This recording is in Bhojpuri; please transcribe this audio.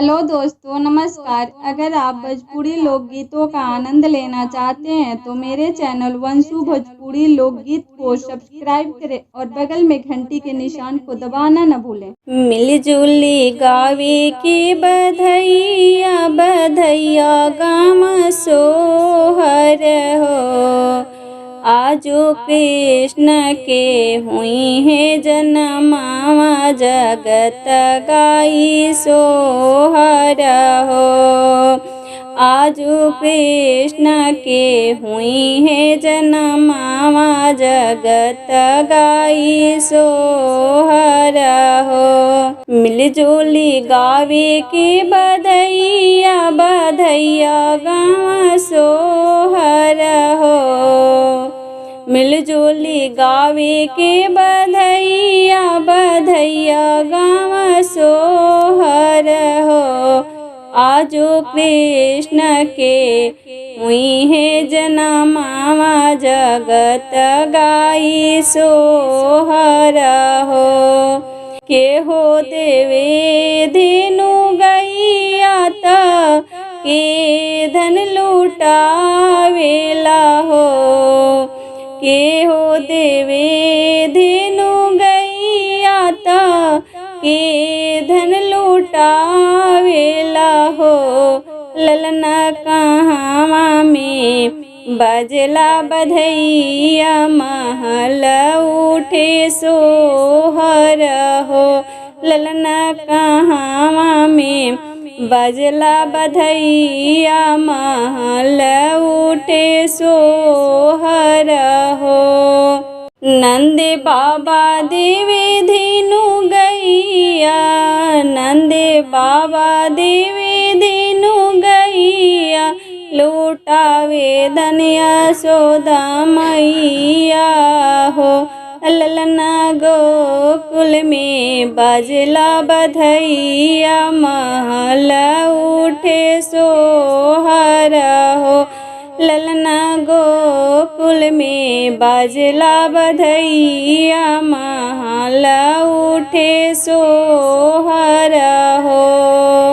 हेलो दोस्तों, नमस्कार। अगर आप भोजपुरी लोकगीतों का आनंद लेना चाहते हैं तो मेरे चैनल वंशु भोजपुरी लोकगीत को सब्सक्राइब करें और बगल में घंटी के निशान को दबाना न भूलें। मिलजुली गावे के बधैया बधैया गाम सोहर हो। आजो कृष्ण के हुई है जन्मावा जगत गाई सोहर हो। आजो कृष्ण के हुई है जन्मावा जगत गाई सोहर हो। मिलजुली गावे के बधैया बधैया गाँव सोहर हो। मिलजुली गावे के बधैया बधैया गाँव सोहर हो। आजो कृष्ण के हुई है जन्मावा जगत गाई सोहर हो। के हो देवे धेनु गैया त के धन लुटावेला हो। के हो देवे धेनु गैया त के धन लुटावेला हो। ललना कहाँवा में बजला बधैया महल उठे सोहर हो। ललना कहाँवा में बजला बधैया महल उठे सोहर हो। नंद बाबा देवे धेनु गैया नंद बाबा देवे धेनु गैया लुटावे धनिया सोदा मैया हो। ललना गोकुल में बजला बधैया महल उठे सोहर हो। ललना गोकुल में बजला बधैया महल उठे सोहर हो।